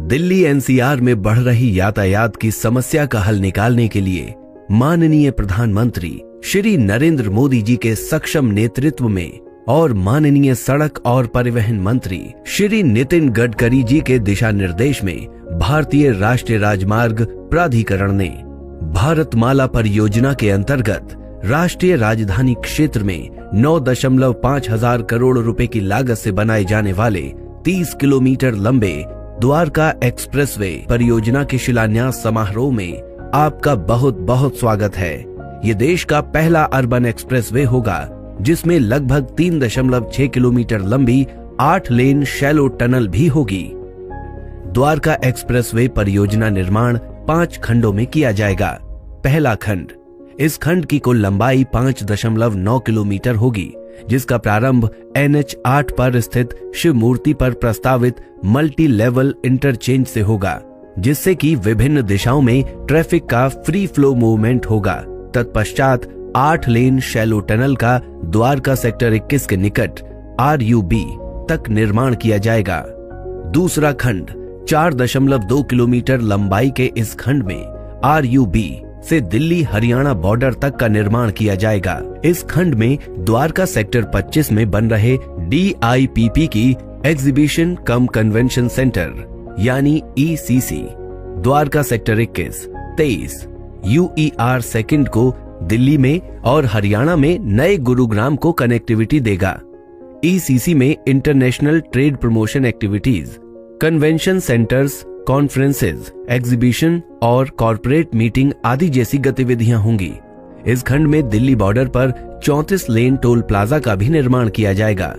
Delhi NCR में बढ़ रही यातायात की समस्या का हल निकालने के लिए माननीय प्रधानमंत्री श्री नरेंद्र मोदी जी के सक्षम नेतृत्व में और माननीय सड़क और परिवहन मंत्री श्री नितिन गडकरी जी के दिशा निर्देश में भारतीय राष्ट्रीय राजमार्ग प्राधिकरण ने भारतमाला परियोजना के अंतर्गत राष्ट्रीय राजधानी क्षेत्र में 9.5 हजार करोड़ रुपए की लागत से बनाए जाने वाले 30 किलोमीटर लंबे द्वारका एक्सप्रेसवे परियोजना के शिलान्यास समारोह में आपका बहुत बहुत स्वागत है। ये देश का पहला अर्बन एक्सप्रेसवे होगा जिसमें लगभग 3.6 किलोमीटर लंबी 8 लेन शैलो टनल भी होगी। द्वारका एक्सप्रेसवे परियोजना निर्माण 5 खंडों में किया जाएगा। पहला खंड, इस खंड की कुल लंबाई 5.9 किलोमीटर होगी, जिसका प्रारंभ NH 8 पर स्थित शिव मूर्ति पर प्रस्तावित मल्टी लेवल इंटरचेंज से होगा, जिससे कि विभिन्न दिशाओं में ट्रैफिक का फ्री फ्लो मूवमेंट होगा। तत्पश्चात 8 लेन शैलो टनल का द्वारका सेक्टर 21 के निकट RUB तक निर्माण किया जाएगा। दूसरा खंड, 4.2 किलोमीटर लंबाई के इस खंड में RUB से दिल्ली हरियाणा बॉर्डर तक का निर्माण किया जाएगा। इस खंड में द्वारका सेक्टर 25 में बन रहे DIPP की एग्जीबिशन कम कन्वेंशन सेंटर यानी ECC, Dwarka sector 21, 23 UER second को दिल्ली में और हरियाणा में नए गुरुग्राम को कनेक्टिविटी देगा। ECC में international trade promotion activities, convention centres, conferences, exhibition और कॉर्पोरेट मीटिंग आदि जैसी गतिविधियां होंगी। इस खंड में दिल्ली बॉर्डर पर 34 लेन टोल प्लाजा का भी निर्माण किया जाएगा,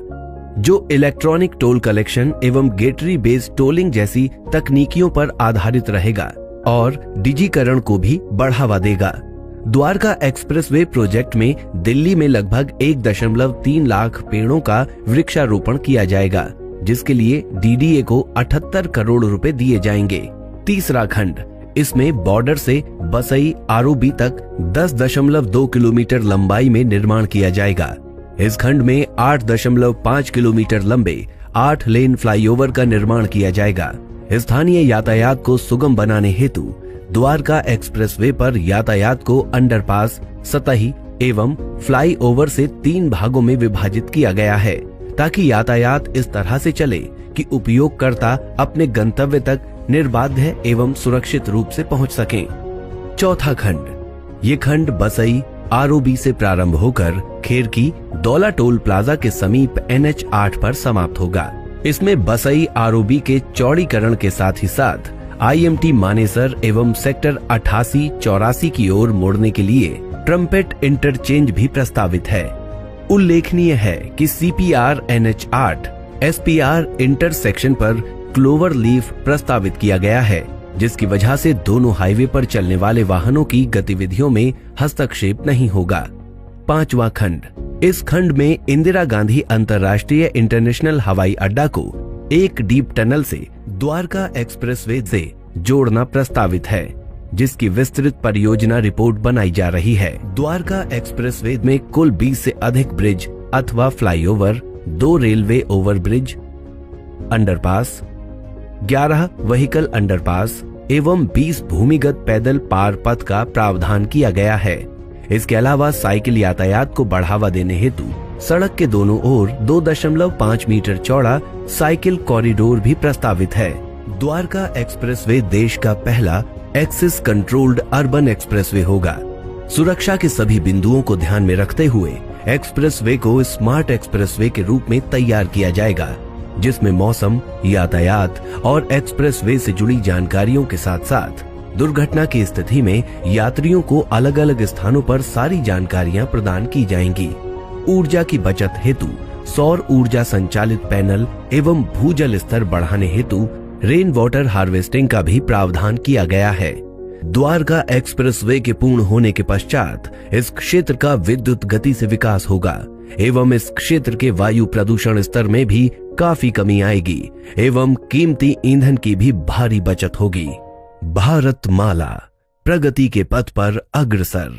जो इलेक्ट्रॉनिक टोल कलेक्शन एवं गेटरी बेस्ड टोलिंग जैसी तकनीकियों पर आधारित रहेगा और डिजिकरण को भी बढ़ावा देगा। द्वारका एक्सप्रेसवे प्रोजेक्ट में दिल्ली में लगभग 1.3 लाख पेड़ों का वृक्षारोपण किया जाएगा, जिसके लिए DDA को 78 करोड़ रुपए दिए जाएंगे। तीसरा खंड, इसमें बॉर्डर से बसई ROB तक 10.2 किलोमीटर लंबाई में निर्माण किया जाएगा। इस खंड में 8.5 किलोमीटर लंबे 8 लेन फ्लाईओवर का निर्माण किया जाएगा। स्थानीय यातायात को सुगम बनाने हेतु द्वारका एक्सप्रेसवे पर यातायात को अंडरपास, सतही एवं फ्लाईओवर से 3 भागों में विभाजित किया गया है, ताकि यातायात इस तरह से चले कि उपयोगकर्ता अपने गंतव्य तक निर्बाध एवं सुरक्षित रूप से पहुंच सकें। चौथा खंड, ये खंड बसई ROB से प्रारंभ होकर खेरकी दौला टोल प्लाजा के समीप NH 8 पर समाप्त होगा। इसमें बसई ROB के चौड़ीकरण के साथ ही साथ IMT मानेसर एवं सेक्टर 88-84 की ओर मोड़ने के लिए ट्रम्पेट इंटरचेंज भी प्रस्तावित है। उल्लेखनीय है कि CPR NH 8 SPR इंटरसेक्शन पर क्लोवर लीफ प्रस्तावित किया गया है, जिसकी वजह से दोनों हाईवे पर चलने वाले वाहनों की गतिविधियों में हस्तक्षेप नहीं होगा। पांचवा खंड, इस खंड में इंदिरा गांधी अंतर्राष्ट्रीय इंटरनेशनल हवाई अड्डा को एक डीप टनल से द्वारका एक्सप्रेसवे से जोड़ना प्रस्तावित है, जिसकी विस्तृत परियोजना रिपोर्ट बनाई जा रही है। द्वारका एक्सप्रेसवे में कुल 20 से अधिक ब्रिज अथवा flyover, 2 railway overbridge, underpass, 11 vehicle underpass एवं 20 भूमिगत पैदल पार पथ का प्रावधान किया गया है। इसके अलावा साइकिल यातायात को बढ़ावा देने हेतु सड़क के दोनों ओर 2.5 मीटर चौड़ा साइकिल कॉरिडोर भी प्रस्तावित है। द्वारका एक्सप्रेसवे देश का पहला एक्सेस कंट्रोल्ड अर्बन एक्सप्रेसवे होगा। सुरक्षा के सभी बिंदुओं को ध्यान में रखते हुए एक्सप्रेसवे को स्मार्ट एक्सप्रेसवे के रूप में तैयार किया जाएगा, जिसमें मौसम, यातायात और एक्सप्रेसवे से जुड़ी जानकारियों के साथ साथ दुर्घटना की स्थिति में यात्रियों को अलग अलग स्थानों पर सारी जानकारियां प्रदान की जाएंगी। ऊर्जा की बचत हेतु सौर ऊर्जा संचालित पैनल एवं भूजल स्तर बढ़ाने हेतु रेन वाटर हार्वेस्टिंग का भी प्रावधान किया गया है। द्वारका एक्सप्रेसवे के पूर्ण होने के पश्चात इस क्षेत्र का विद्युत गति से विकास होगा एवं इस क्षेत्र के वायु प्रदूषण स्तर में भी काफी कमी आएगी एवं कीमती ईंधन की भी भारी बचत होगी। भारतमाला प्रगति के पथ पर अग्रसर।